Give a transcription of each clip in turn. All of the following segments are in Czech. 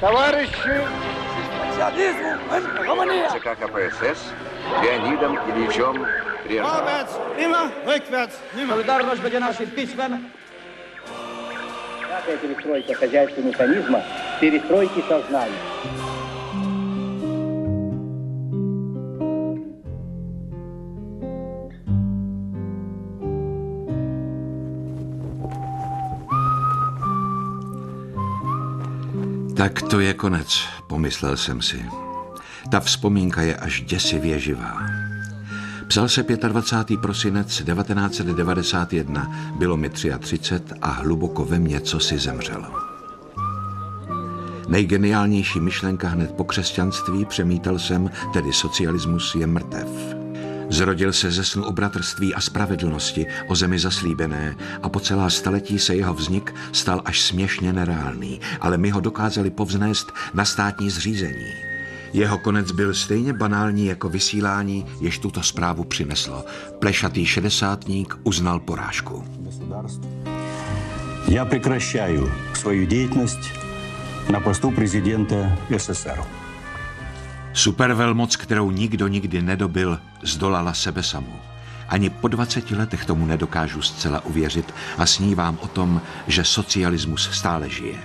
Товарищи! ЦК КПСС Леонидом Ильичем Брежневым. Солидарность będzie naszym pismem. Всякая перестройка хозяйственного механизма, перестройки сознания. Tak to je konec, pomyslel jsem si. Ta vzpomínka je až děsivě živá. Psal se 25. prosinec 1991, bylo mi 33 a hluboko ve mně cosi zemřelo. Nejgeniálnější myšlenka hned po křesťanství, přemítal jsem, tedy socialismus je mrtev. Zrodil se ze snu o bratrství a spravedlnosti, o zemi zaslíbené a po celá staletí se jeho vznik stal až směšně nereálný, ale my ho dokázali povznést na státní zřízení. Jeho konec byl stejně banální jako vysílání, jež tuto zprávu přineslo. Plešatý šedesátník uznal porážku. Já прекращаю свою деятельность на посту президента СССР. Supervelmoc, kterou nikdo nikdy nedobil, zdolala sebe samu. Ani po 20 letech tomu nedokážu zcela uvěřit a snívám o tom, že socialismus stále žije.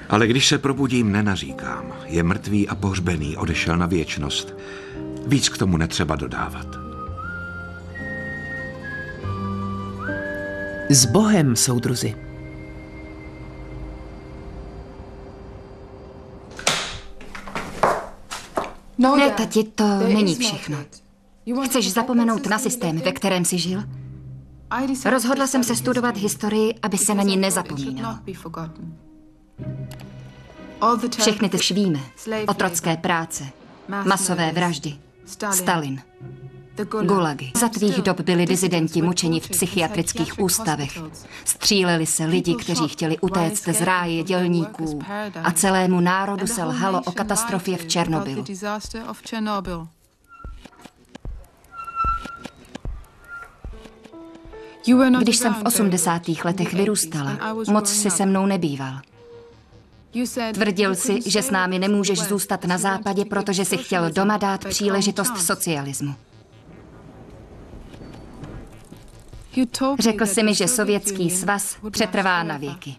Ale když se probudím, nenaříkám. Je mrtvý a pohřbený, odešel na věčnost. Víc k tomu netřeba dodávat. S Bohem, soudruzi. Ne, tati, to není všechno. Chceš zapomenout na systém, ve kterém jsi žil? Rozhodla jsem se studovat historii, aby se na ní nezapomínalo. Všechny ty švíme, otrocké práce, masové vraždy, Stalin, gulagy. Za tvých dob byli disidenti mučeni v psychiatrických ústavech. Stříleli se lidi, kteří chtěli utéct z ráje dělníků a celému národu se lhalo o katastrofě v Černobylu. Když jsem v 80. letech vyrůstala, moc si se mnou nebýval. Tvrdil si, že s námi nemůžeš zůstat na západě, protože si chtěl doma dát příležitost socialismu. Řekl si mi, že Sovětský svaz přetrvá na věky.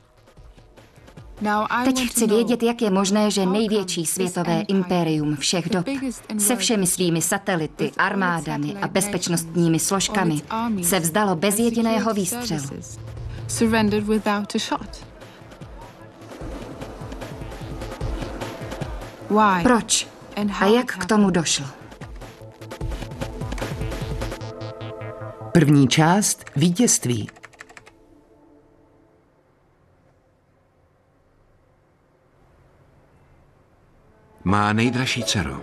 Teď chci vědět, jak je možné, že největší světové impérium všech dob se všemi svými satelity, armádami a bezpečnostními složkami se vzdalo bez jediného výstřelu. Proč? A jak k tomu došlo? První část vítězství. Má nejdražší dcero,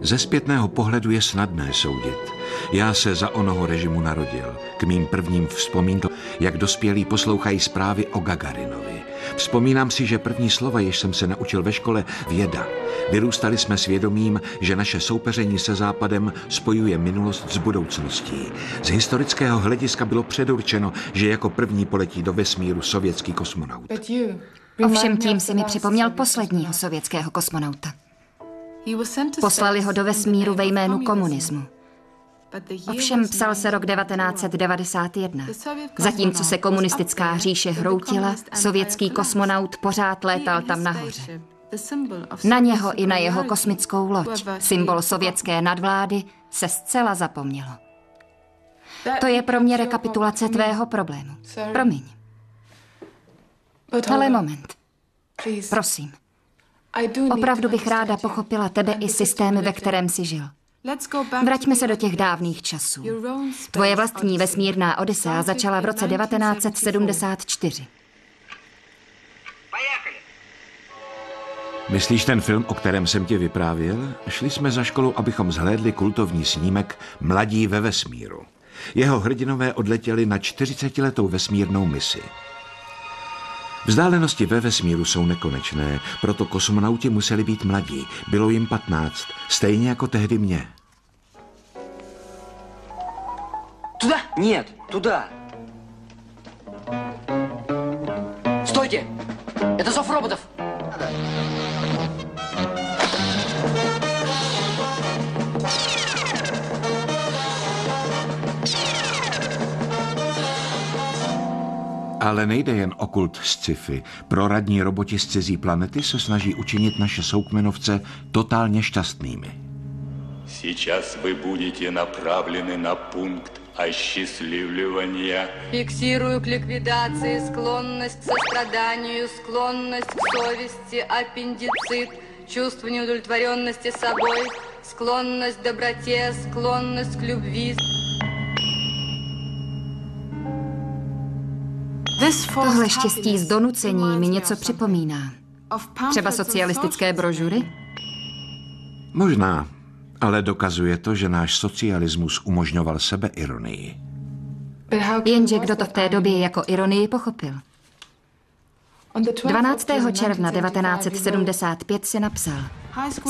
ze zpětného pohledu je snadné soudit. Já se za onoho režimu narodil. K mým prvním vzpomínkám, jak dospělí poslouchají zprávy o Gagarinovi. Vzpomínám si, že první slova, jež jsem se naučil ve škole, věda. Vyrůstali jsme svědomím, že naše soupeření se Západem spojuje minulost s budoucností. Z historického hlediska bylo předurčeno, že jako první poletí do vesmíru sovětský kosmonaut. Ovšem tím si mi připomněl posledního sovětského kosmonauta. Poslali ho do vesmíru ve jménu komunismu. Ovšem psal se rok 1991. Zatímco se komunistická říše hroutila, sovětský kosmonaut pořád létal tam nahoře. Na něho i na jeho kosmickou loď, symbol sovětské nadvlády, se zcela zapomnělo. To je pro mě rekapitulace tvého problému. Promiň. Ale moment. Prosím. Opravdu bych ráda pochopila tebe i systém, ve kterém jsi žil. Vraťme se do těch dávných časů. Tvoje vlastní vesmírná odisea začala v roce 1974. Myslíš ten film, o kterém jsem ti vyprávěl? Šli jsme za školu, abychom zhlédli kultovní snímek Mladí ve vesmíru. Jeho hrdinové odletěli na 40letou vesmírnou misi. Vzdálenosti ve vesmíru jsou nekonečné, proto kosmonauti museli být mladí. Bylo jim 15, stejně jako tehdy mě. Сюда? Нет, туда. Стойте! Это зов роботов! Ale nejde jen o kult sci-fi. Proradní roboti z cizí planety se snaží učinit naše soukmenovce totálně šťastnými. Сейчас вы будете направлены на пункт осчастливливания. Фиксирую к ликвидации склонность к состраданию, склонность к совести, аппендицит, чувство неудовлетворенности собой, склонность к доброте, склонность к любви. Tohle štěstí z donucení mi něco připomíná. Třeba socialistické brožury? Možná, ale dokazuje to, že náš socialismus umožňoval sebeironii. Jenže kdo to v té době jako ironii pochopil? 12. června 1975 si napsal: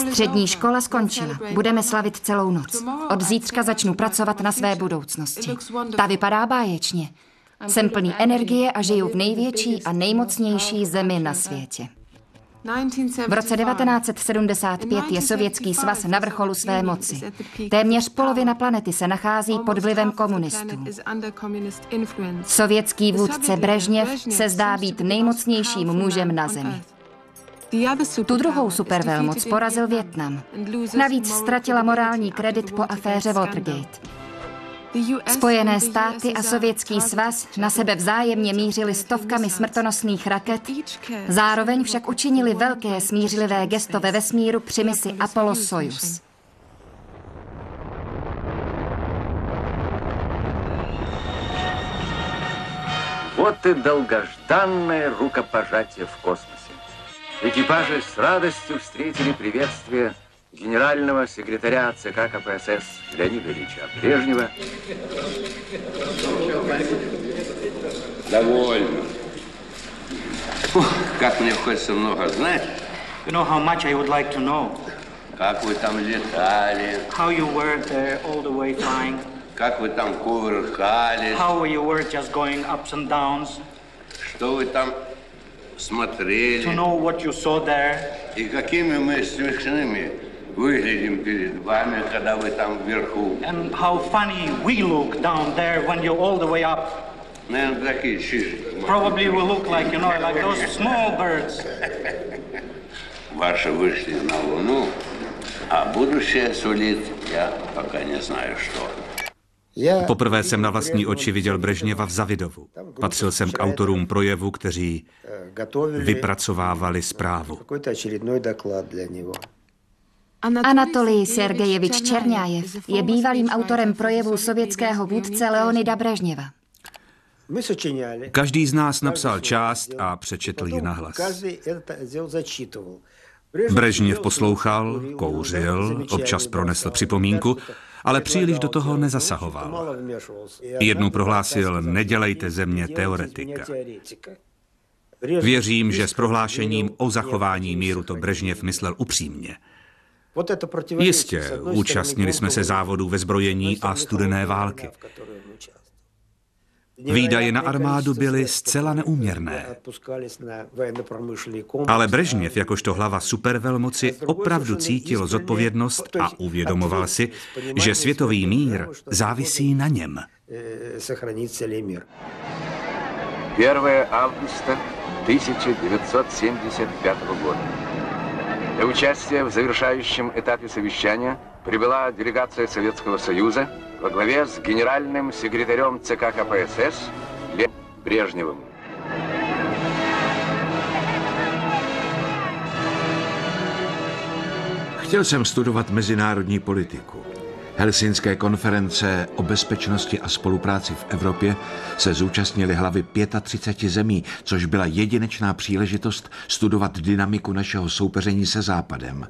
Střední škola skončila. Budeme slavit celou noc. Od zítřka začnu pracovat na své budoucnosti. Ta vypadá báječně. Jsem plný energie a žiju v největší a nejmocnější zemi na světě. V roce 1975 je Sovětský svaz na vrcholu své moci. Téměř polovina planety se nachází pod vlivem komunistů. Sovětský vůdce Brežněv se zdá být nejmocnějším mužem na zemi. Tu druhou supervelmoc porazil Vietnam. Navíc ztratila morální kredit po aféře Watergate. Spojené státy a Sovětský svaz na sebe vzájemně mířili stovkami smrtonosných raket, zároveň však učinili velké smířlivé gesto ve vesmíru při misi Apollo-Sojuz. Вот и долгожданное рукопожатие в космосе. Экипажи с радостью встретили приветствие генерального секретаря ЦК КПСС Леонида Ильича Брежнева. Довольно. Как мне хочется много знать. You know how much I would like to know. Как вы там летали. How you were there all the way flying. Как вы там кувыркались. How you were just going ups and downs. Что вы там смотрели. To know what you saw there. И какими мы смешными выглядим перед вами, когда вы там вверху. And how funny we look down there when you're all the way up. Наверное, такие чижики. Probably we look like, you know, like those small birds. Ваши вышли на Луну, а будущее сулит, я пока не знаю что. Poprvé jsem na vlastní oči viděl Brežněva v Zavidovu. Patřil jsem k autorům projevu, kteří vypracovávali zprávu. Anatolij Sergejevič Čerňájev je bývalým autorem projevu sovětského vůdce Leonida Brežněva. Každý z nás napsal část a přečetl ji nahlas. Brežněv poslouchal, kouřil, občas pronesl připomínku, ale příliš do toho nezasahoval. Jednou prohlásil: nedělejte ze mě teoretika. Věřím, že s prohlášením o zachování míru to Brežněv myslel upřímně. Jistě, účastnili jsme se závodů ve zbrojení a studené války. Výdaje na armádu byly zcela neúměrné. Ale Brežněv, jakožto hlava supervelmoci, opravdu cítil zodpovědnost a uvědomoval si, že světový mír závisí na něm. 1 августа 1975 года. Для участия в завершающем этапе совещания прибыла делегация Советского Союза во главе с генеральным секретарем ЦК КПСС Леонидом Брежневым. Chtěl jsem studovat mezinárodní politiku. Helsinské konference o bezpečnosti a spolupráci v Evropě se zúčastnily hlavy 35 zemí, což byla jedinečná příležitost studovat dynamiku našeho soupeření se Západem.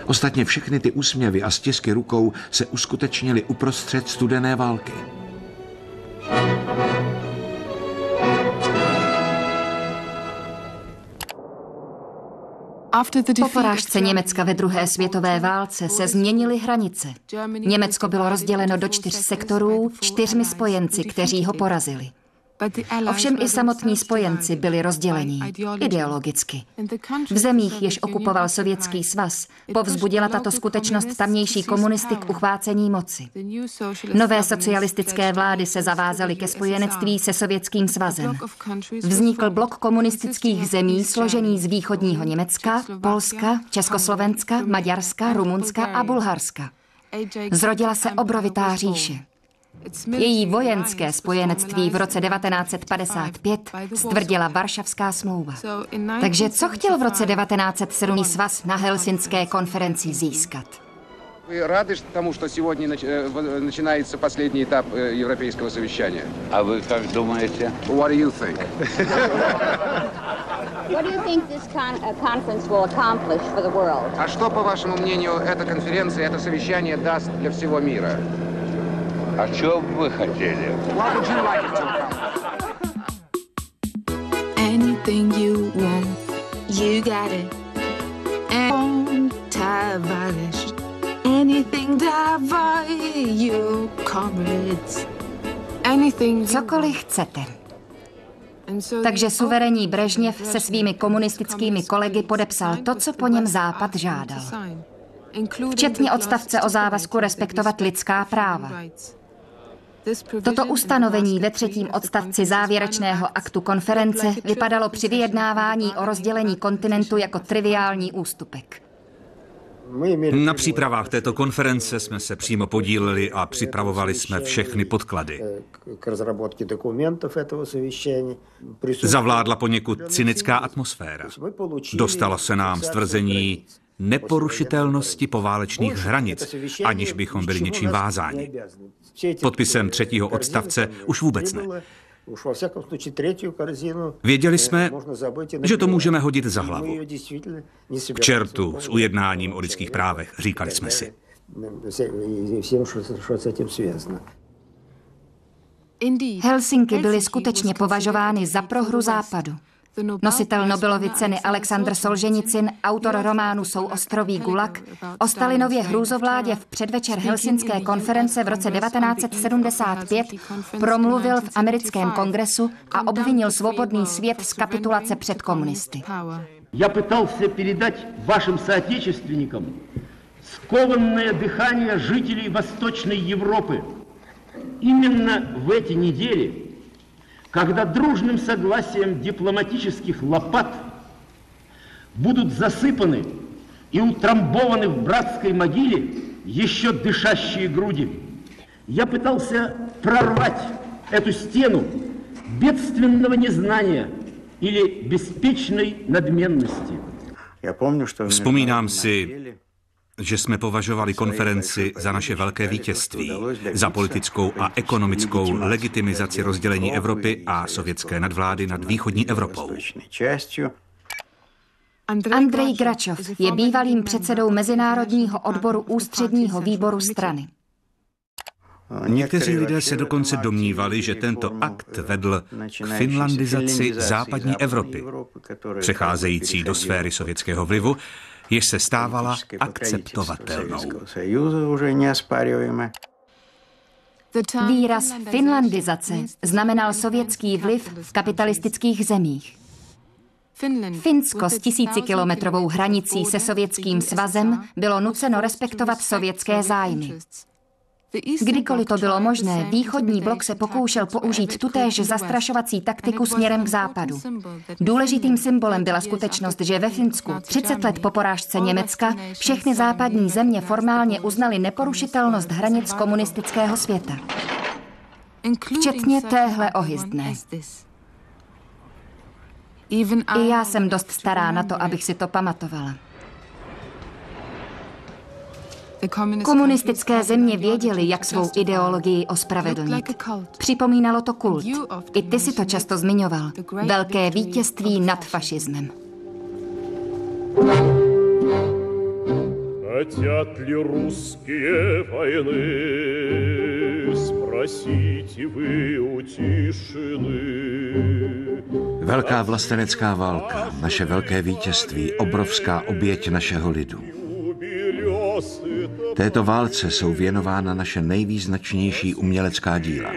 Ostatně všechny ty úsměvy a stisky rukou se uskutečnily uprostřed studené války. Po porážce Německa ve druhé světové válce se změnily hranice. Německo bylo rozděleno do 4 sektorů 4 spojenci, kteří ho porazili. Ovšem i samotní spojenci byli rozdělení ideologicky. V zemích, jež okupoval Sovětský svaz, povzbudila tato skutečnost tamnější komunisty k uchvácení moci. Nové socialistické vlády se zavázaly ke spojenectví se Sovětským svazem. Vznikl blok komunistických zemí složený z východního Německa, Polska, Československa, Maďarska, Rumunska a Bulharska. Zrodila se obrovitá říše. Její vojenské spojenectví v roce 1955 stvrdila Varšavská smlouva. Takže co chtěl v roce 1907 svaz na Helsinské konferenci získat? Вы рады тому, что сегодня начинается последний этап европейского совещания? А вы как думаете? What do you think? What do you think this conference will accomplish for the world? А что, по вашему мнению, эта конференция, это совещание даст для всего мира? А что вы хотели? What would you like it to accomplish? Anything you want, you got it. And Tavares. Anything that you comrades. Anything. Cokoliv chcete. Takže suverénní Brežněv se svými komunistickými kolegy podepsal to, co po něm Západ žádal. Včetně odstavce o závazku respektovat lidská práva. Toto ustanovení ve 3. odstavci závěrečného aktu konference vypadalo při vyjednávání o rozdělení kontinentu jako triviální ústupek. Na přípravách této konference jsme se přímo podíleli a připravovali jsme všechny podklady. Zavládla poněkud cynická atmosféra. Dostalo se nám stvrzení neporušitelnosti poválečných hranic, aniž bychom byli něčím vázáni. Podpisem 3. odstavce už vůbec ne. Věděli jsme, že to můžeme hodit za hlavu. K čertu s ujednáním o lidských právech, říkali jsme si. Helsinky byly skutečně považovány za prohru Západu. Nositel Nobelovy ceny Alexandr Solženicin, autor románu Souostroví Gulag, o Stalinově hrůzovládě v předvečer Helsinské konference v roce 1975 promluvil v americkém kongresu a obvinil svobodný svět z kapitulace před komunisty. Já pытался передать вашим соотечественникам скованное дыхание жителей Восточной Европы. Именно в эти недели, когда дружным согласием дипломатических лопат будут засыпаны и утрамбованы в братской могиле еще дышащие груди. Я пытался прорвать эту стену бедственного незнания или беспечной надменности. Vzpomínám si, že jsme považovali konferenci za naše velké vítězství, za politickou a ekonomickou legitimizaci rozdělení Evropy a sovětské nadvlády nad východní Evropou. Andrej Gračov je bývalým předsedou Mezinárodního odboru ústředního výboru strany. Někteří lidé se dokonce domnívali, že tento akt vedl k finlandizaci západní Evropy, přecházející do sféry sovětského vlivu, jež se stávala akceptovatelnou. Výraz finlandizace znamenal sovětský vliv v kapitalistických zemích. Finsko s 1000kilometrovou hranicí se Sovětským svazem bylo nuceno respektovat sovětské zájmy. Kdykoliv to bylo možné, východní blok se pokoušel použít tutéž zastrašovací taktiku směrem k západu. Důležitým symbolem byla skutečnost, že ve Finsku 30 let po porážce Německa všechny západní země formálně uznaly neporušitelnost hranic komunistického světa. Včetně téhle ohyzdné. I já jsem dost stará na to, abych si to pamatovala. Komunistické země věděly, jak svou ideologii ospravedlnit. Připomínalo to kult. I ty si to často zmiňoval. Velké vítězství nad fašismem. Хотят ли русские войны? Velká vlastenecká válka, naše velké vítězství, obrovská oběť našeho lidu. Této válce jsou věnována naše nejvýznačnější umělecká díla.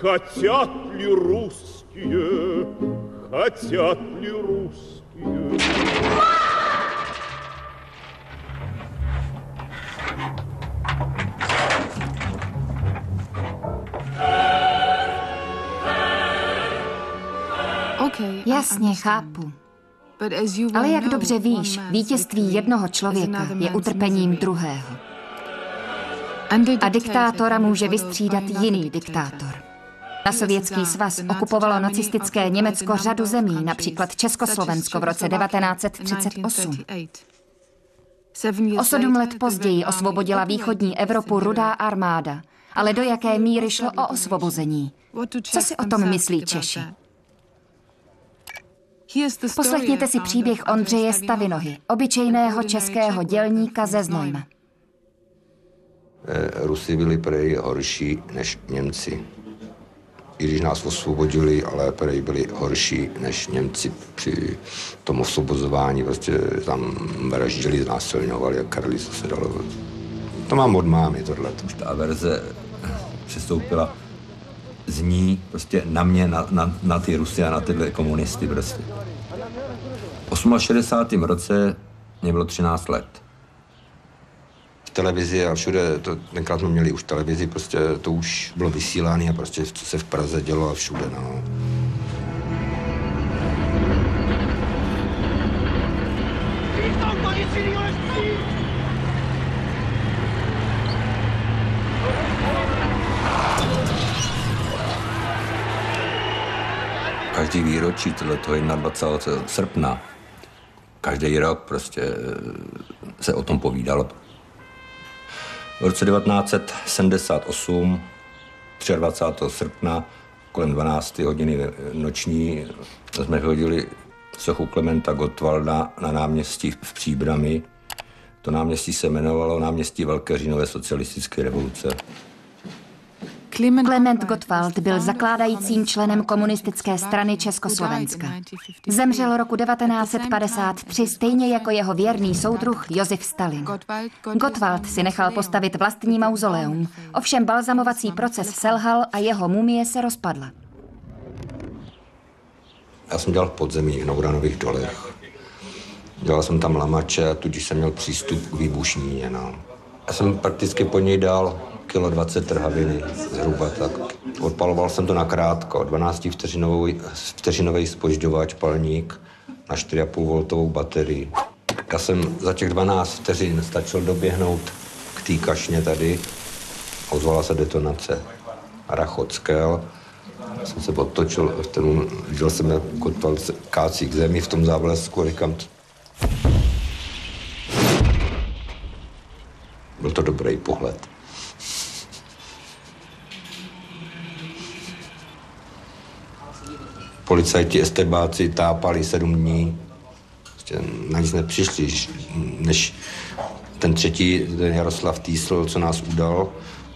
Хотят ли русские, хотят ли русские? Jasně, chápu. Ale jak dobře víš, vítězství jednoho člověka je utrpením druhého. A diktátora může vystřídat jiný diktátor. Na Sovětský svaz okupovalo nacistické Německo řadu zemí, například Československo v roce 1938. O 7 let později osvobodila východní Evropu Rudá armáda. Ale do jaké míry šlo o osvobození? Co si o tom myslí Češi? Poslechněte si příběh Ondřeje Stavinohy, obyčejného českého dělníka ze Znojma. Rusy byli prej horší než Němci. I když nás osvobodili, ale prej byli horší než Němci při tom osvobozování. Prostě tam vraždili, znásilňovali a kradli, co se dalo. To mám od mámy, tohle. Už ta averze přestoupila z ní prostě na mě, na ty Rusy a na tyhle komunisty prostě. V 68. roce mě bylo 13 let. V televizi a všude, tenkrát jsme měli už televizi, prostě to už bylo vysíláno a prostě co se v Praze dělo a všude, no. Každý výročí tohleto 21. srpna, každý rok prostě se o tom povídalo. V roce 1978, 23. srpna, kolem 12. hodiny noční, jsme hodili sochu Klementa Gottwalda na náměstí v Příbrami. To náměstí se jmenovalo náměstí Velké říjnové socialistické revoluce. Klement Gottwald byl zakládajícím členem komunistické strany Československa. Zemřel roku 1953 stejně jako jeho věrný soudruh Josef Stalin. Gottwald si nechal postavit vlastní mauzoleum, ovšem balzamovací proces selhal a jeho mumie se rozpadla. Já jsem dělal v podzemí na uranových dolech. Dělal jsem tam lamače, tudíž jsem měl přístup k výbušnině. No. Já jsem prakticky po něj dal 20 kg trhaviny, zhruba tak. Odpaloval jsem to nakrátko, 12-vteřinový zpožďovač palník na 4,5 V baterii. Já jsem za těch 12 vteřin stačil doběhnout k té kašně tady, ozvala se detonace. Rachot skel, jsem se otočil, viděl jsem, jak Gottwald kácí k zemi v tom záblesku, říkám, byl to dobrý pohled. Policajti, estebáci tápali 7 dní. Prostě na nic nepřišli, než ten třetí, ten Jaroslav Týsl, co nás udal,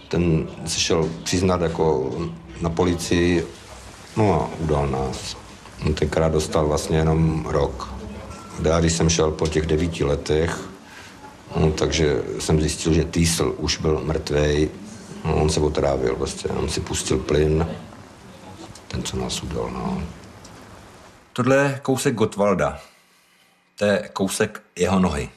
ten se šel přiznat jako na policii, no a udal nás. On tenkrát dostal vlastně jenom rok. Já, když jsem šel po těch 9 letech, no, takže jsem zjistil, že Týsl už byl mrtvej. No, on se otrávil vlastně, on si pustil plyn, ten, co nás udal, no. Tohle je kousek Gottwalda. To je kousek jeho nohy.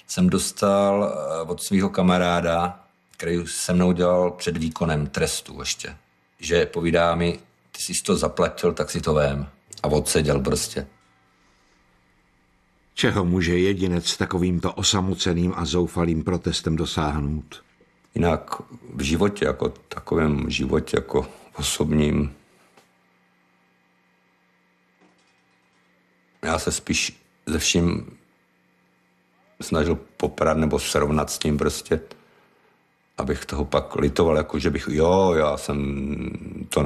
Jsem dostal od svého kamaráda, který se mnou dělal před výkonem trestu ještě, že povídá mi, ty jsi to zaplatil, tak si to vem. A odseděl prostě. Čeho může jedinec takovýmto osamoceným a zoufalým protestem dosáhnout? Jinak v životě, jako takovém životě, jako osobním, já se spíš ze vším snažil poprat nebo srovnat s tím prostě. abych toho pak litoval, jako že bych, já jsem, to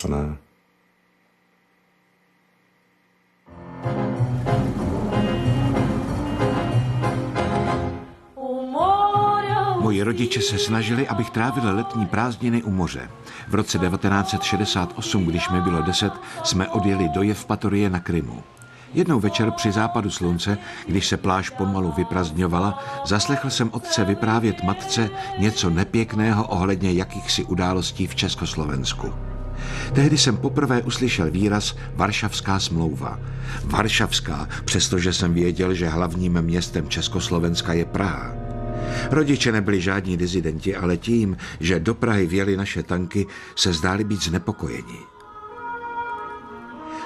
ne. Moji rodiče se snažili, abych trávil letní prázdniny u moře. V roce 1968, když mi bylo 10, jsme odjeli do Jevpatorie na Krymu. Jednou večer při západu slunce, když se pláž pomalu vyprazdňovala, zaslechl jsem otce vyprávět matce něco nepěkného ohledně jakýchsi událostí v Československu. Tehdy jsem poprvé uslyšel výraz Varšavská smlouva. Varšavská, přestože jsem věděl, že hlavním městem Československa je Praha. Rodiče nebyli žádní dizidenti, ale tím, že do Prahy vjeli naše tanky, se zdáli být znepokojeni.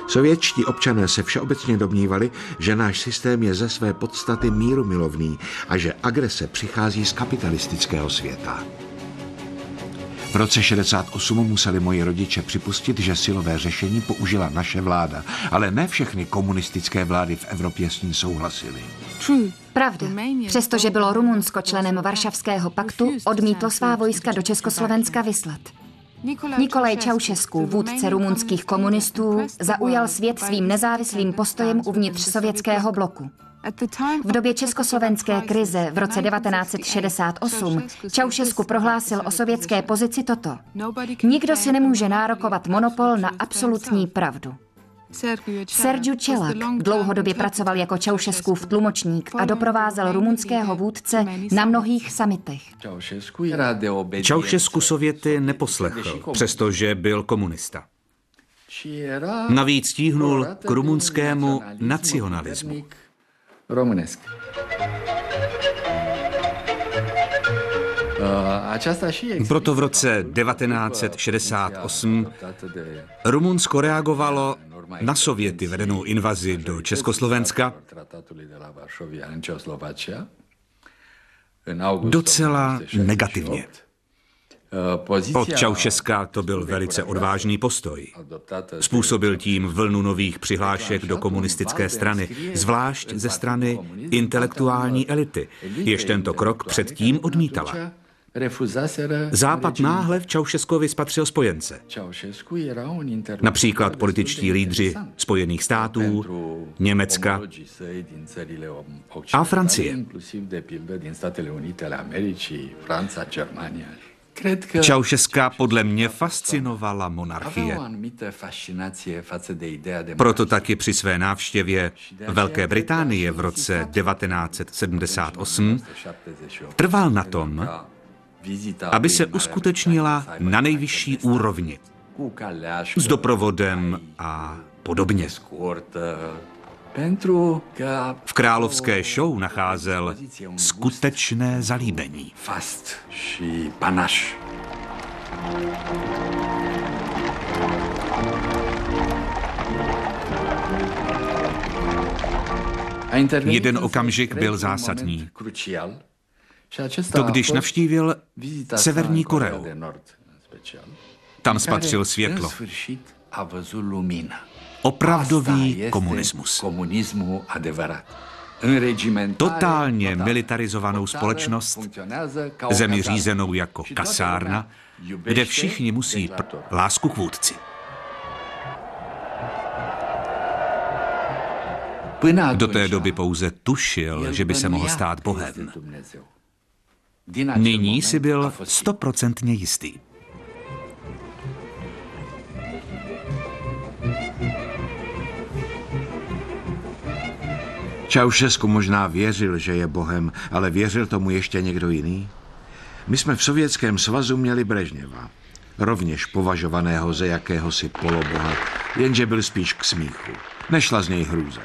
Sovětští občané se všeobecně domnívali, že náš systém je ze své podstaty mírumilovný a že agrese přichází z kapitalistického světa. V roce 68 museli moji rodiče připustit, že silové řešení použila naše vláda, ale ne všechny komunistické vlády v Evropě s ní souhlasily. Pravda. Přestože bylo Rumunsko členem Varšavského paktu, odmítlo svá vojska do Československa vyslat. Nikolaj Čaušesku, vůdce rumunských komunistů, zaujal svět svým nezávislým postojem uvnitř sovětského bloku. V době československé krize v roce 1968 Čaušesku prohlásil o sovětské pozici toto. Nikdo si nemůže nárokovat monopol na absolutní pravdu. Sergiu Čelak dlouhodobě pracoval jako Čaušeskův tlumočník a doprovázel rumunského vůdce na mnohých samitech. Čaušesku Sověty neposlechl, přestože byl komunista. Navíc tíhnul k rumunskému nacionalismu. Proto v roce 1968 Rumunsko reagovalo na Sověty vedenou invazi do Československa docela negativně. Od Čaušeska to byl velice odvážný postoj. Způsobil tím vlnu nových přihlášek do komunistické strany, zvlášť ze strany intelektuální elity, jež tento krok předtím odmítala. Západ náhle v Čaušeskovi spatřil spojence. Například političtí lídři Spojených států, Německa a Francie. Čaušeska podle mě fascinovala monarchie. Proto taky při své návštěvě Velké Británie v roce 1978 trval na tom, aby se uskutečnila na nejvyšší úrovni, s doprovodem a podobně. V královské show nacházel skutečné zalíbení. Jeden okamžik byl zásadní. To, když navštívil Severní Koreu. Tam spatřil světlo. Opravdový komunismus. Totálně militarizovanou společnost, zemi řízenou jako kasárna, kde všichni musí lásku k vůdci. Do té doby pouze tušil, že by se mohl stát bohem. Nyní si byl 100% jistý. Čaušesku možná věřil, že je bohem, ale věřil tomu ještě někdo jiný? My jsme v Sovětském svazu měli Brežněva, rovněž považovaného za jakéhosi poloboha, jenže byl spíš k smíchu. Nešla z něj hrůza.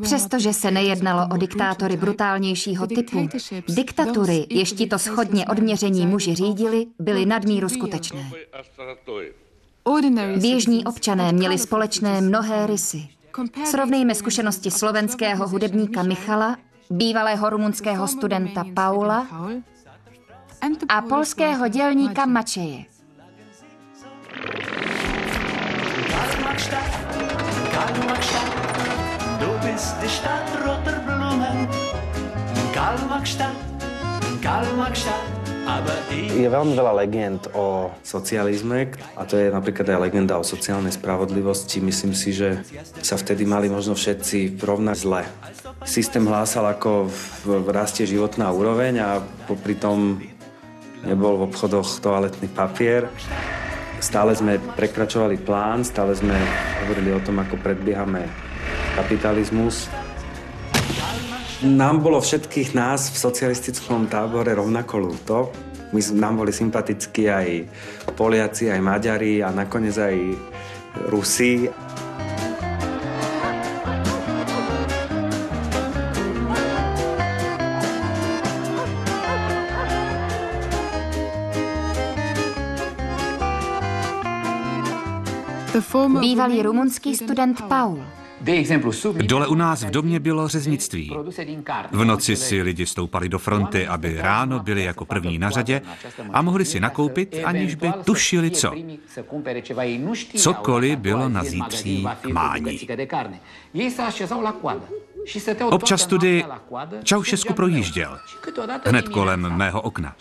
Přestože se nejednalo o diktátory brutálnějšího typu, diktatury, jež tito shodně odměření muži řídili, byly nadmíru skutečné. Běžní občané měli společné mnohé rysy. Srovnejme zkušenosti slovenského hudebníka Michala, bývalého rumunského studenta Paula a polského dělníka Mačeje. Du bist die Stadt roter Blumen, Karl-Marx-Stadt, Karl-Marx-Stadt. Je veľmi veľa legend o socializme a to je napríklad aj legenda o sociálnej spravodlivosti. Myslím si, že sa vtedy mali možno všetci rovnako zle. Systém hlásal, ako rastie životná úroveň a popri tom nebol v obchodoch toaletný papier. Stále sme prekračovali plán, stále sme hovorili o tom, ako predbiehame kapitalizmus. Nám bolo všetkých nás v socialistickom tábore rovnako ľúto. Nám boli sympatickí aj Poliaci, aj Maďari a nakoniec aj Rusi. Bývalý rumunský student Paul. Dole u nás v domě bylo řeznictví. V noci si lidi stoupali do fronty, aby ráno byli jako první na řadě a mohli si nakoupit, aniž by tušili co. Cokoliv bylo na zítří k mání. Občas tudy Čaušesku projížděl, hned kolem mého okna.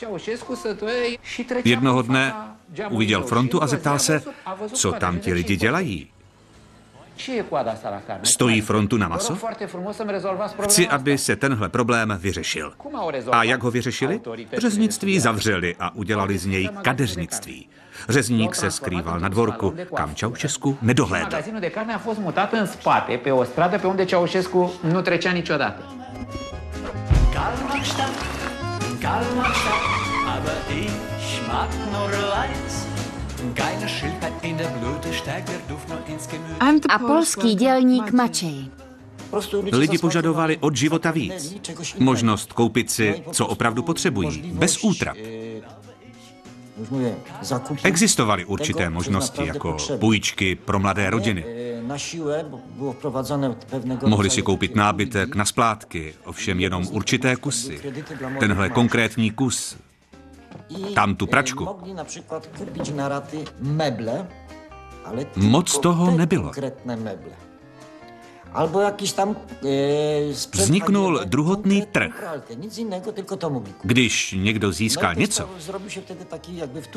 Jednoho dne uviděl frontu a zeptal se, co tam ti lidi dělají. Stojí frontu na maso? Chci, aby se tenhle problém vyřešil. A jak ho vyřešili? Řeznictví zavřeli a udělali z něj kadeřnictví. Řezník se skrýval na dvorku, kam Čaušesku nedohlédl. A polský dělník Mačej. Lidi požadovali od života víc. Možnost koupit si, co opravdu potřebují, bez útrap. Existovaly určité možnosti, jako půjčky pro mladé rodiny. Mohli si koupit nábytek na splátky, ovšem jenom určité kusy. Tenhle konkrétní kus, tam tu pračku. Moc toho nebylo. Vzniknul druhotný trh. Když někdo získal něco,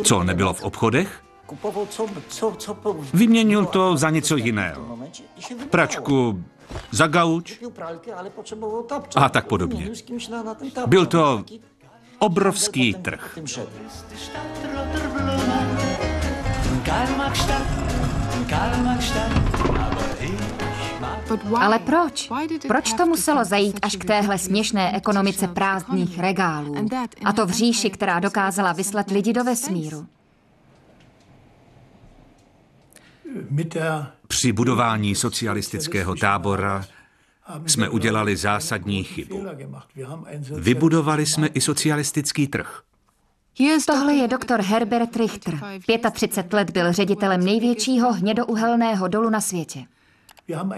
co nebylo v obchodech, vyměnil to za něco jiného. Pračku za gauč a tak podobně. Byl to obrovský trh. Ale proč? Proč to muselo zajít až k téhle směšné ekonomice prázdných regálů? A to v říši, která dokázala vyslat lidi do vesmíru. Při budování socialistického tábora jsme udělali zásadní chybu. Vybudovali jsme i socialistický trh. Tohle je doktor Herbert Richter. 35 let byl ředitelem největšího hnědouhelného dolu na světě.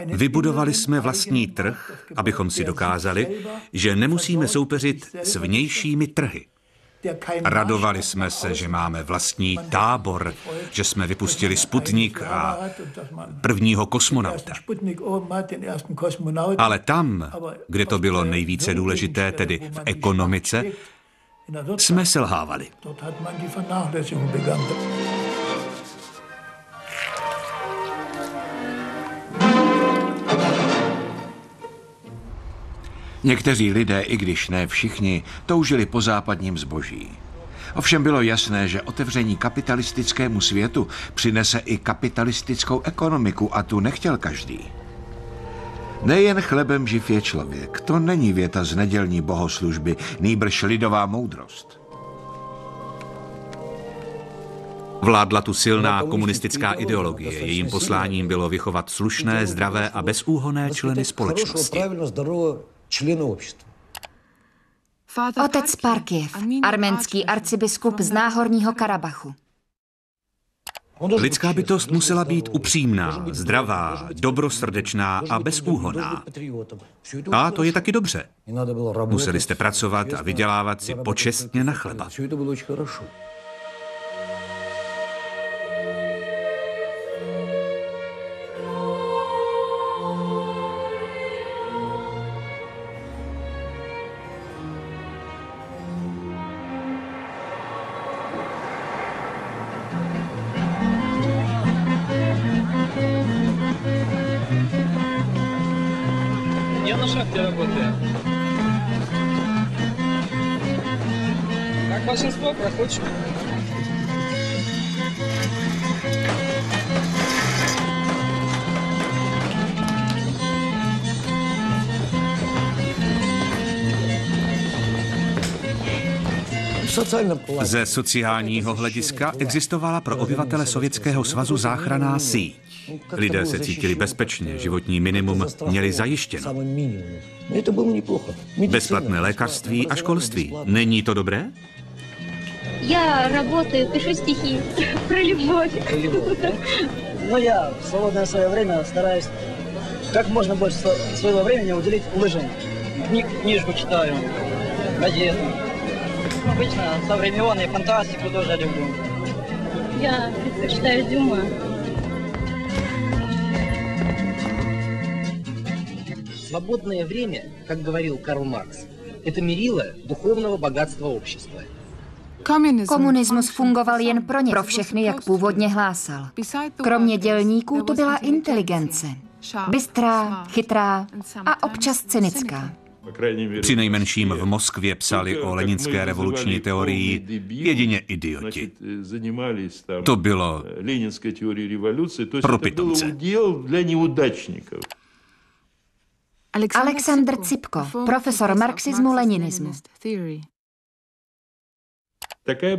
Vybudovali jsme vlastní trh, abychom si dokázali, že nemusíme soupeřit s vnějšími trhy. Radovali jsme se, že máme vlastní tábor, že jsme vypustili Sputnik a prvního kosmonauta. Ale tam, kde to bylo nejvíce důležité, tedy v ekonomice, jsme selhávali. Někteří lidé, i když ne všichni, toužili po západním zboží. Ovšem bylo jasné, že otevření kapitalistickému světu přinese i kapitalistickou ekonomiku a tu nechtěl každý. Nejen chlebem živ je člověk, to není věta z nedělní bohoslužby, nýbrž lidová moudrost. Vládla tu silná komunistická ideologie. Jejím posláním bylo vychovat slušné, zdravé a bezúhonné členy společnosti. Otec Parkiev, arménský arcibiskup z Náhorního Karabachu. Lidská bytost musela být upřímná, zdravá, dobrosrdečná a bezúhonná. A to je taky dobře. Museli jste pracovat a vydělávat si počestně na chleba. работаем. Как большинство, проходчик. Ze sociálního hlediska existovala pro obyvatele Sovětského svazu záchranná síť. Lidé se cítili bezpečně, životní minimum měli zajištěno. Bezplatné lékařství a školství. Není to dobré? Я работаю, пишу стихи про любовь. Но я в свободное свое время стараюсь как можно больше своего времени уделить лыжам. Книжку читаю, газеты. Обычно современную фантастику тоже люблю. Я предпочитаю Дюма. Свободное время, как говорил Карл Маркс, это мерило духовного богатства общества. Komunismus fungoval jen pro ně, pro všechny, jak původně hlásal. Kromě dělníků to byla inteligence. Bystrá, chytrá a občas cynická. Přinejmenším v Moskvě psali o leninské revoluční teorii jedině idioti. To bylo pro pitomce. Aleksandr Cipko, profesor marxismu-leninismu.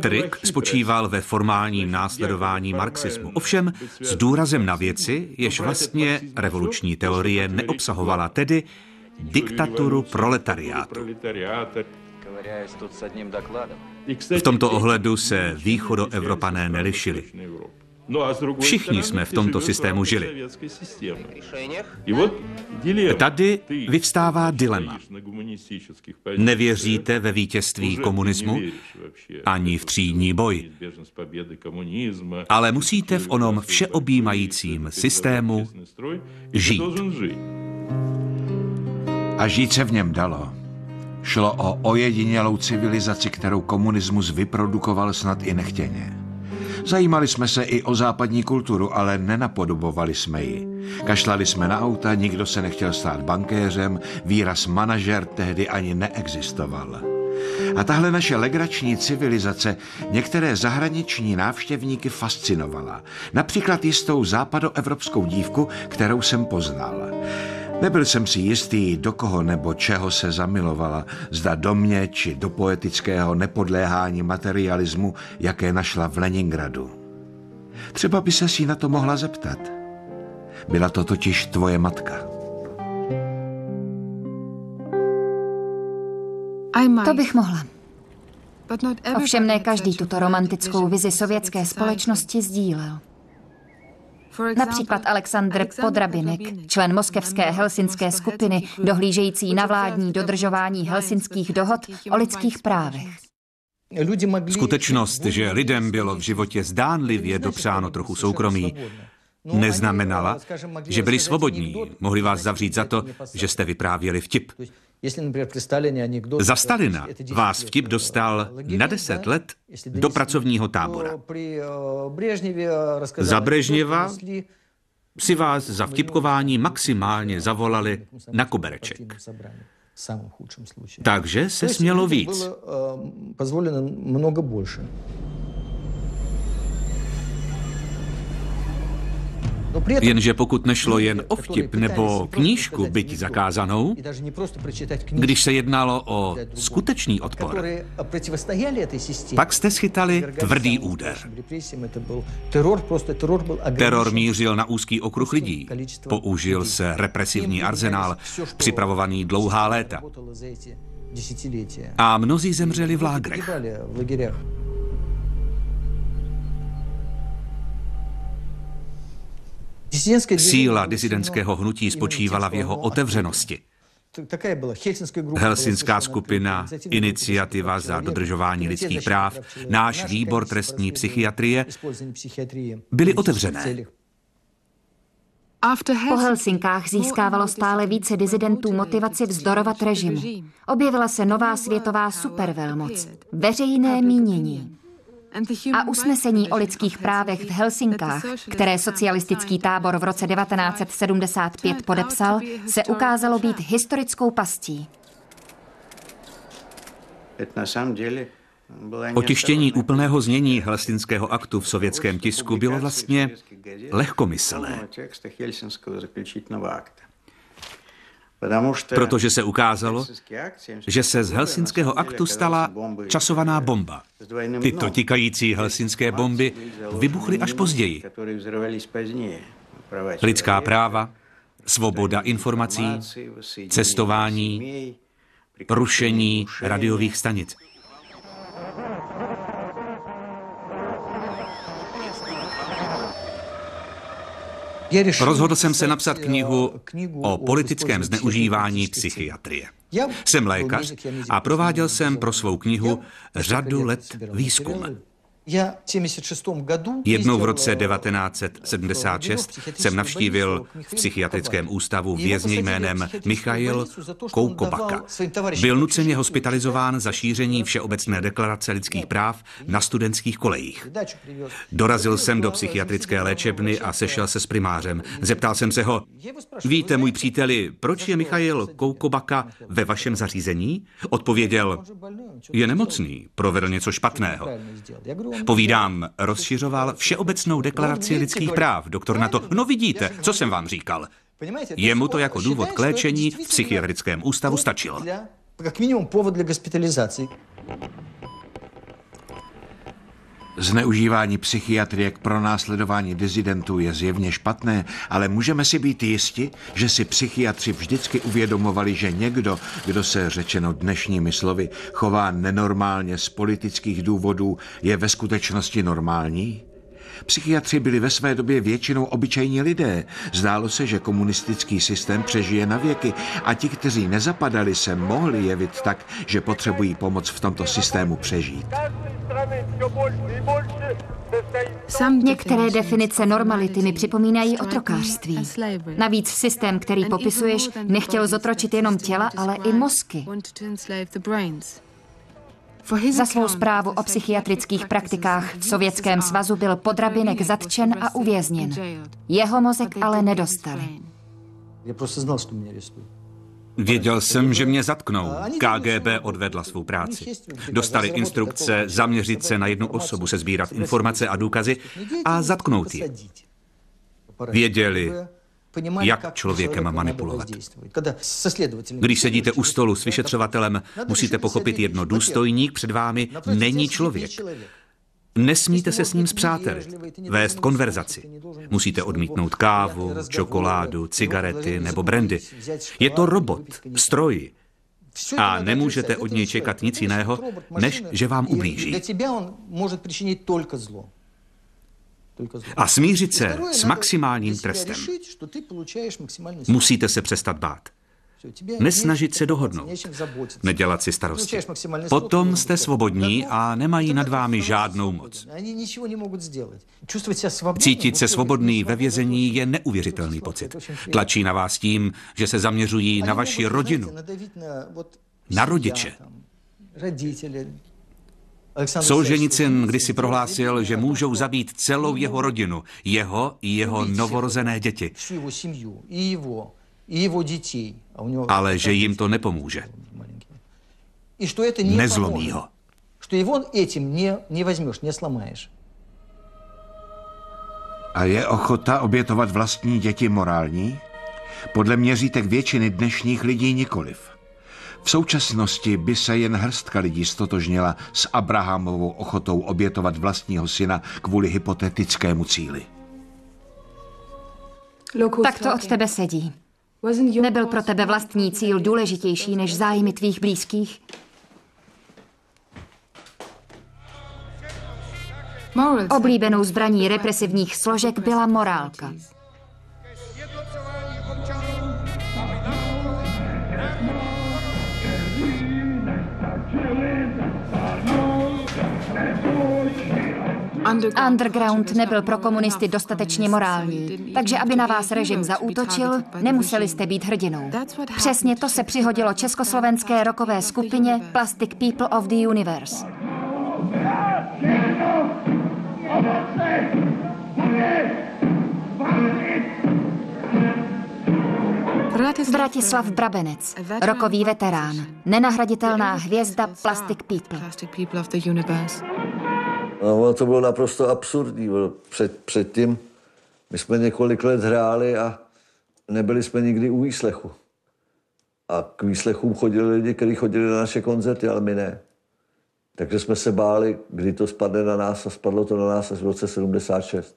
Trik spočíval ve formálním následování marxismu, ovšem s důrazem na věci, jež vlastně revoluční teorie neobsahovala, tedy diktaturu proletariátu. V tomto ohledu se východoevropané nelišili. Všichni jsme v tomto systému žili. Tady vyvstává dilema. Nevěříte ve vítězství komunismu ani v třídní boj, ale musíte v onom všeobjímajícím systému žít. A žít se v něm dalo. Šlo o ojedinělou civilizaci, kterou komunismus vyprodukoval snad i nechtěně. Zajímali jsme se i o západní kulturu, ale nenapodobovali jsme ji. Kašlali jsme na auta, nikdo se nechtěl stát bankéřem, výraz manažer tehdy ani neexistoval. A tahle naše legrační civilizace některé zahraniční návštěvníky fascinovala. Například jistou západoevropskou dívku, kterou jsem poznal. Nebyl jsem si jistý, do koho nebo čeho se zamilovala, zda do mě či do poetického nepodléhání materialismu, jaké našla v Leningradu. Třeba by se jí na to mohla zeptat. Byla to totiž tvoje matka. To bych mohla. Ovšem ne každý tuto romantickou vizi sovětské společnosti sdílel. Například Aleksandr Podrabinek, člen moskevské helsinské skupiny, dohlížející na vládní dodržování helsinských dohod o lidských právech. Skutečnost, že lidem bylo v životě zdánlivě dopřáno trochu soukromí, neznamenala, že byli svobodní. Mohli vás zavřít za to, že jste vyprávěli vtip. Za Stalina vás vtip dostal na 10 let do pracovního tábora. Za Brežněva si vás za vtipkování maximálně zavolali na kobereček. Takže se smělo víc. Jenže pokud nešlo jen o vtip nebo knížku, byť zakázanou, když se jednalo o skutečný odpor, pak jste schytali tvrdý úder. Teror mířil na úzký okruh lidí. Použil se represivní arzenál, připravovaný dlouhá léta. A mnozí zemřeli v lágrech. Síla disidentského hnutí spočívala v jeho otevřenosti. Helsinská skupina, Iniciativa za dodržování lidských práv, náš výbor trestní psychiatrie byly otevřené. Po Helsinkách získávalo stále více disidentů motivaci vzdorovat režimu. Objevila se nová světová supervelmoc, veřejné mínění. A usnesení o lidských právech v Helsinkách, které socialistický tábor v roce 1975 podepsal, se ukázalo být historickou pastí. Otištění úplného znění Helsinského aktu v sovětském tisku bylo vlastně lehkomyslné. Protože se ukázalo, že se z Helsinského aktu stala časovaná bomba. Tyto tikající helsinské bomby vybuchly až později. Lidská práva, svoboda informací, cestování, rušení radiových stanic. Rozhodl jsem se napsat knihu o politickém zneužívání psychiatrie. Jsem lékař a prováděl jsem pro svou knihu řadu let výzkum. Jednou v roce 1976 jsem navštívil v psychiatrickém ústavu vězně jménem Michail Koukobaka. Byl nuceně hospitalizován za šíření Všeobecné deklarace lidských práv na studentských kolejích. Dorazil jsem do psychiatrické léčebny a sešel se s primářem. Zeptal jsem se ho: víte, můj příteli, proč je Michail Koukobaka ve vašem zařízení? Odpověděl: je nemocný, provedl něco špatného. Povídám, rozšiřoval Všeobecnou deklaraci lidských práv. Doktor na to: no vidíte, co jsem vám říkal. Jemu to jako důvod k léčení v psychiatrickém ústavu stačilo. Zneužívání psychiatrie k pronásledování disidentů je zjevně špatné, ale můžeme si být jisti, že si psychiatři vždycky uvědomovali, že někdo, kdo se, řečeno dnešními slovy, chová nenormálně z politických důvodů, je ve skutečnosti normální? Psychiatři byli ve své době většinou obyčejní lidé. Zdálo se, že komunistický systém přežije na věky a ti, kteří nezapadali, se mohli jevit tak, že potřebují pomoc v tomto systému přežít. Některé definice normality mi připomínají otrokářství. Navíc systém, který popisuješ, nechtěl zotročit jenom těla, ale i mozky. Za svou zprávu o psychiatrických praktikách v Sovětském svazu byl Podrabinek zatčen a uvězněn. Jeho mozek ale nedostali. Věděl jsem, že mě zatknou. KGB odvedla svou práci. Dostali instrukce zaměřit se na jednu osobu, sesbírat informace a důkazy a zatknout ji. Věděli, jak člověkem manipulovat. Když sedíte u stolu s vyšetřovatelem, musíte pochopit jedno: důstojník před vámi není člověk. Nesmíte se s ním spřátelit, vést konverzaci. Musíte odmítnout kávu, čokoládu, cigarety nebo brandy. Je to robot, stroj. A nemůžete od něj čekat nic jiného, než že vám ublíží. A smířit se s maximálním trestem. Musíte se přestat bát. Nesnažit se dohodnout. Nedělat si starosti. Potom jste svobodní a nemají nad vámi žádnou moc. Cítit se svobodný ve vězení je neuvěřitelný pocit. Tlačí na vás tím, že se zaměřují na vaši rodinu, na rodiče. Solženicyn kdysi prohlásil, že můžou zabít celou jeho rodinu, jeho i jeho novorozené děti. Ale že jim to nepomůže. Nezlomí ho. A je ochota obětovat vlastní děti morální? Podle měřítek většiny dnešních lidí nikoliv. V současnosti by se jen hrstka lidí stotožnila s Abrahamovou ochotou obětovat vlastního syna kvůli hypotetickému cíli. Tak to od tebe sedí. Nebyl pro tebe vlastní cíl důležitější než zájmy tvých blízkých? Oblíbenou zbraní represivních složek byla morálka. Underground nebyl pro komunisty dostatečně morální, takže aby na vás režim zaútočil, nemuseli jste být hrdinou. Přesně to se přihodilo československé rockové skupině Plastic People of the Universe. Vratislav Brabenec, rokový veterán, nenahraditelná hvězda Plastic People. No, to bylo naprosto absurdní. Předtím my jsme několik let hráli a nebyli jsme nikdy u výslechu. A k výslechům chodili lidi, kteří chodili na naše koncerty, ale my ne. Takže jsme se báli, kdy to spadne na nás a spadlo to na nás až v roce 76.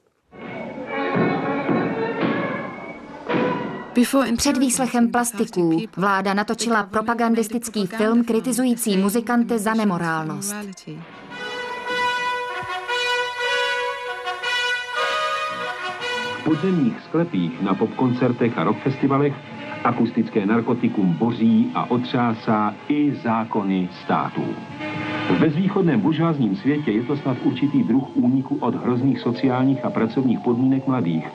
Před výslechem Plastiků vláda natočila propagandistický film kritizující muzikanty za nemorálnost. V podzemních sklepích na popkoncertech a rockfestivalech akustické narkotikum boří a otřásá i zákony států. V bezvýchodném buržoazním světě je to snad určitý druh úniku od hrozných sociálních a pracovních podmínek mladých,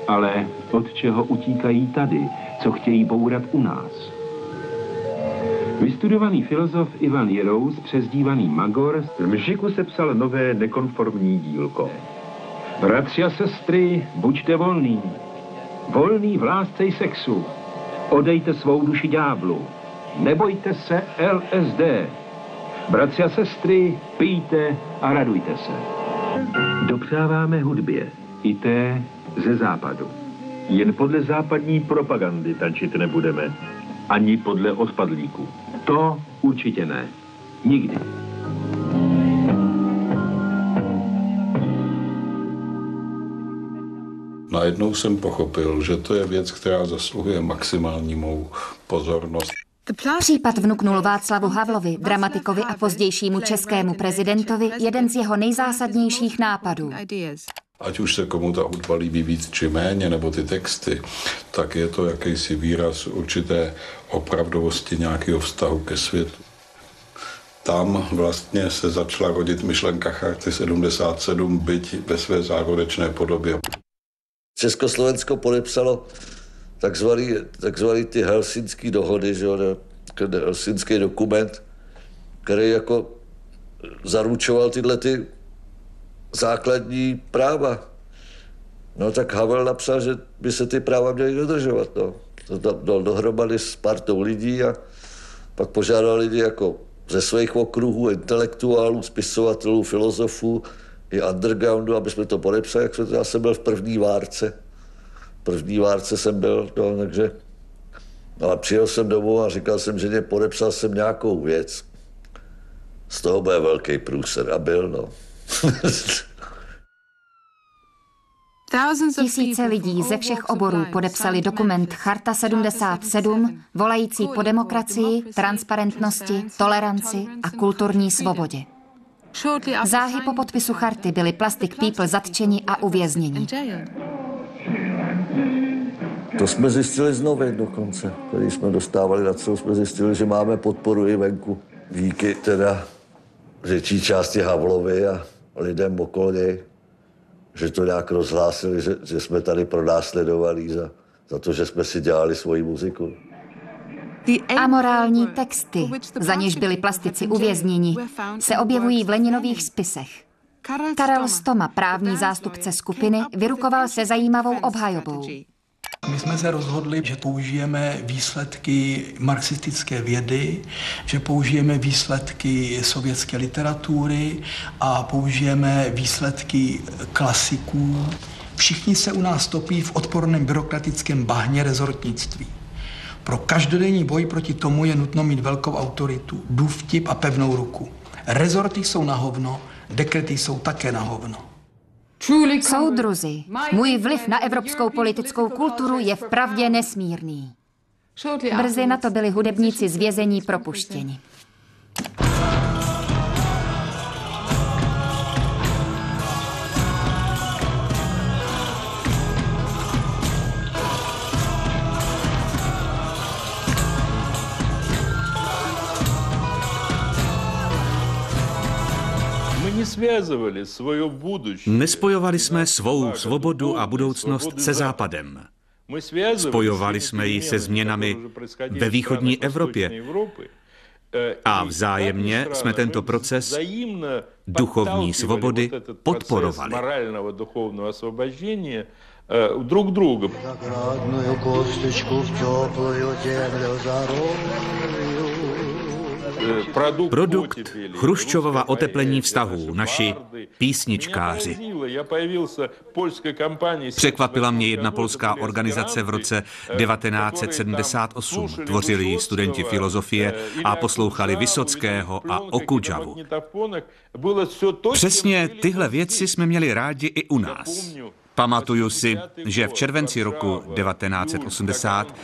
ale od čeho utíkají tady, co chtějí bourat u nás. Vystudovaný filozof Ivan Jirous, přezdívaný Magor, v Mžiku sepsal nové nekonformní dílko. Bratři a sestry, buďte volní. Volný v lásce i sexu. Odejte svou duši ďáblu. Nebojte se LSD. Bratři a sestry, pijte a radujte se. Dopřáváme hudbě, i té ze západu. Jen podle západní propagandy tančit nebudeme. Ani podle odpadlíků. To určitě ne. Nikdy. Najednou jsem pochopil, že to je věc, která zasluhuje maximální mou pozornost. Případ vnuknul Václavu Havlovi, dramatikovi a pozdějšímu českému prezidentovi, jeden z jeho nejzásadnějších nápadů. Ať už se komu ta hudba líbí víc či méně, nebo ty texty, tak je to jakýsi výraz určité opravdovosti nějakého vztahu ke světu. Tam vlastně se začala rodit myšlenka Charty 77, byť ve své zárodečné podobě. Československo podepsalo takzvaný ty helsinský dohody, že jo, helsinský dokument, který jako zaručoval tyhle ty základní práva. No tak Havel napsal, že by se ty práva měly dodržovat. No. To dal dohromady s partou lidí a pak požádal lidi jako ze svých okruhů, intelektuálů, spisovatelů, filozofů i undergroundu, aby jsme to podepsali, já jsem byl v první várce. První várce jsem byl, no, takže... Ale přijel jsem domů a říkal jsem ženě, podepsal jsem nějakou věc. Z toho bude velký průser a byl, no. Tisíce lidí ze všech oborů podepsali dokument Charta 77, volající po demokracii, transparentnosti, toleranci a kulturní svobodě. Záhy po podpisu charty byli Plastic People zatčeni a uvězněni. To jsme zjistili z novin dokonce, který jsme dostávali na celou, jsme zjistili, že máme podporu i venku. Díky teda řečí části Havlovi a lidem okolo něj, že to nějak rozhlásili, že jsme tady pronásledovaní za to, že jsme si dělali svoji muziku. Amorální texty, za něž byli plastici uvězněni, se objevují v Leninových spisech. Karel Stoma, právní zástupce skupiny, vyrukoval se zajímavou obhajobou. My jsme se rozhodli, že použijeme výsledky marxistické vědy, že použijeme výsledky sovětské literatury a použijeme výsledky klasiků. Všichni se u nás topí v odporném byrokratickém bahně rezortnictví. Pro každodenní boj proti tomu je nutno mít velkou autoritu, důvtip a pevnou ruku. Rezorty jsou na hovno, dekrety jsou také na hovno. Soudruzi, můj vliv na evropskou politickou kulturu je vpravdě nesmírný. Brzy na to byli hudebníci z vězení propuštěni. Nespojovali jsme svou svobodu a budoucnost se Západem. Spojovali jsme ji se změnami ve východní Evropě. A vzájemně jsme tento proces duchovní svobody podporovali. Друг другом. Produkt Chruščovova oteplení vztahů, naši písničkáři. Překvapila mě jedna polská organizace v roce 1978. Tvořili ji studenti filozofie a poslouchali Vysockého a Okudžavu. Přesně tyhle věci jsme měli rádi i u nás. Pamatuju si, že v červenci roku 1980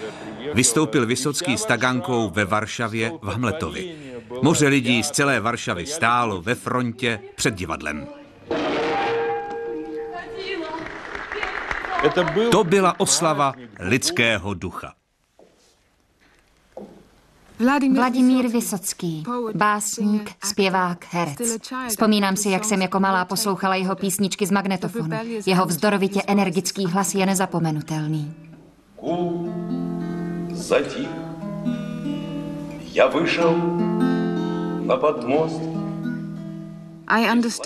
vystoupil Vysocký s Tagankou ve Varšavě v Hamletovi. Moře lidí z celé Varšavy stálo ve frontě před divadlem. To byla oslava lidského ducha. Vladimír Vysocký, básník, zpěvák, herec. Vzpomínám si, jak jsem jako malá poslouchala jeho písničky z magnetofonu. Jeho vzdorovitě energický hlas je nezapomenutelný. Zatих, já vyšel na podmost.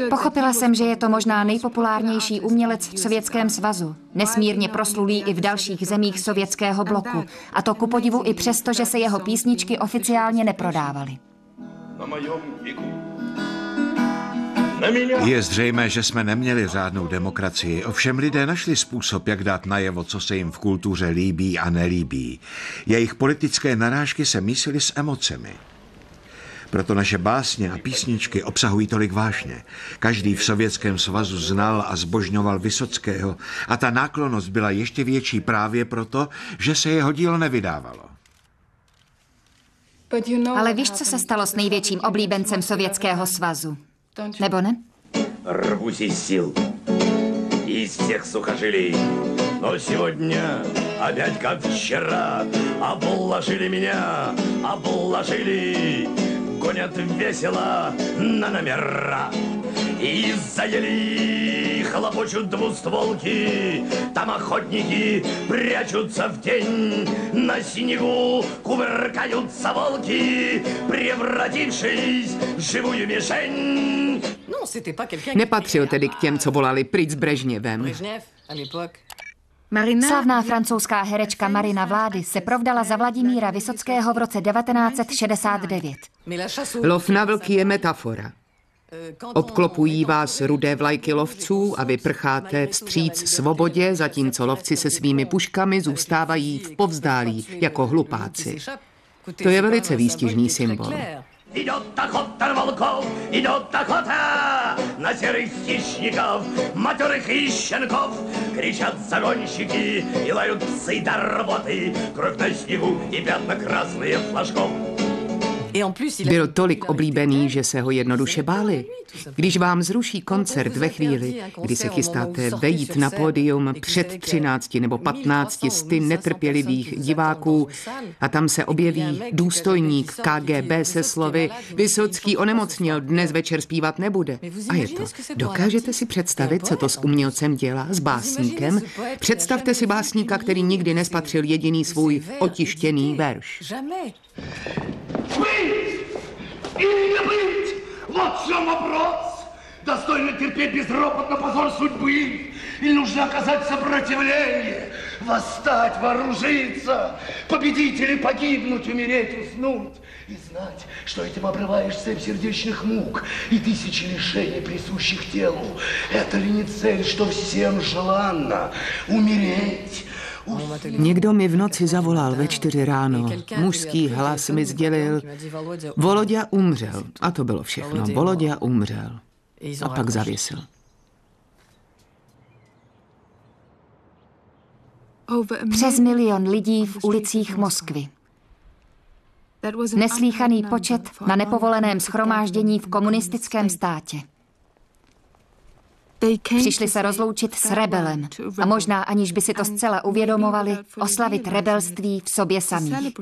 Pochopila jsem, že je to možná nejpopulárnější umělec v Sovětském svazu, nesmírně proslulý i v dalších zemích sovětského bloku, a to ku podivu i přesto, že se jeho písničky oficiálně neprodávaly. Je zřejmé, že jsme neměli řádnou demokracii, ovšem lidé našli způsob, jak dát najevo, co se jim v kultuře líbí a nelíbí. Jejich politické narážky se mísily s emocemi. Proto naše básně a písničky obsahují tolik vášně. Každý v Sovětském svazu znal a zbožňoval Vysockého a ta náklonnost byla ještě větší právě proto, že se jeho dílo nevydávalo. Ale víš, co se stalo s největším oblíbencem Sovětského svazu? Nebo ne? Рвусь из сил, из всех сухожилий. Но сегодня опять как вчера обложили меня, обложили. Гонят весело на номера и заели, хлопочут двустволки. Там охотники прячутся в тень, на снегу кувыркаются волки, превратившись в живую мишень. Nepatřil tedy k těm, co volali pryč s Brežněvem. Slavná francouzská herečka Marina Vlády se provdala za Vladimíra Vysockého v roce 1969. Lov na vlky je metafora. Obklopují vás rudé vlajky lovců a vy prcháte vstříc svobodě, zatímco lovci se svými puškami zůstávají v povzdálí jako hlupáci. To je velice výstižný symbol. Идет охота на волков, идет охота на серых хищников, матерых и щенков. Кричат загонщики и лают псы до работы, кровь на снегу и пятна красные флажков. Byl tolik oblíbený, že se ho jednoduše báli. Když vám zruší koncert ve chvíli, kdy se chystáte vejít na pódium před 13 nebo 15 netrpělivých diváků a tam se objeví důstojník KGB se slovy Vysocký onemocněl, dnes večer zpívat nebude. A je to. Dokážete si představit, co to s umělcem dělá, s básníkem? Představte si básníka, který nikdy nespatřil jediný svůj otištěný verš. Быть или не быть? Вот в чем вопрос. Достойно терпеть безропотно позор судьбы? Или нужно оказать сопротивление? Восстать, вооружиться? Победить или погибнуть, умереть, уснуть? И знать, что этим обрываешь цепь сердечных мук и тысячи лишений, присущих телу. Это ли не цель, что всем желанно? Умереть? Někdo mi v noci zavolal ve 4 ráno. Mužský hlas mi sdělil, Volodya umřel. A to bylo všechno. Volodya umřel. A pak zavěsil. Přes 1 milion lidí v ulicích Moskvy. Neslýchaný počet na nepovoleném shromáždění v komunistickém státě. Přišli se rozloučit s rebelem a možná, aniž by si to zcela uvědomovali, oslavit rebelství v sobě samých.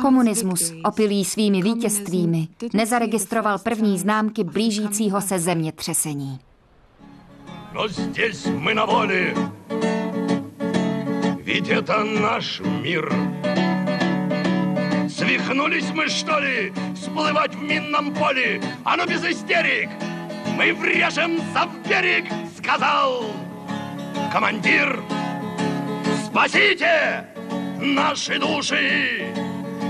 Komunismus, opilý svými vítězstvími, nezaregistroval první známky blížícího se zemětřesení. Ведь это наш мир. Свихнулись мы, что ли, всплывать в минном поле? А ну без истерик, мы врежемся в берег, сказал командир. Спасите наши души,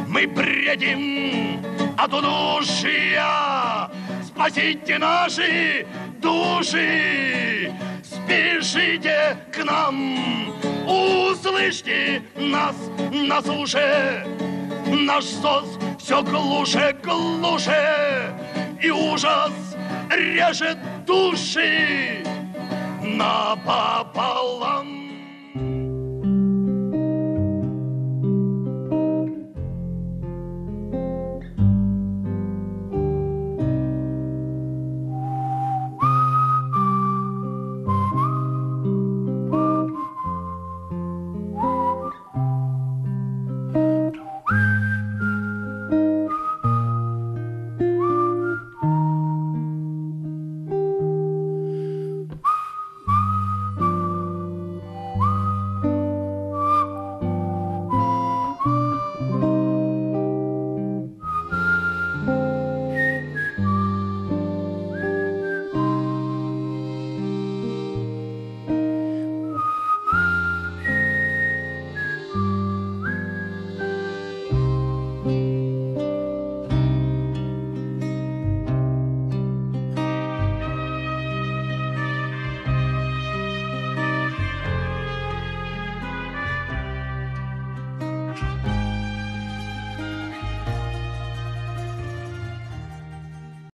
мы бредим от удушья. Спасите наши души, спешите к нам, услышьте нас на суше. Наш СОС все глуше, глуше, и ужас режет души напополам.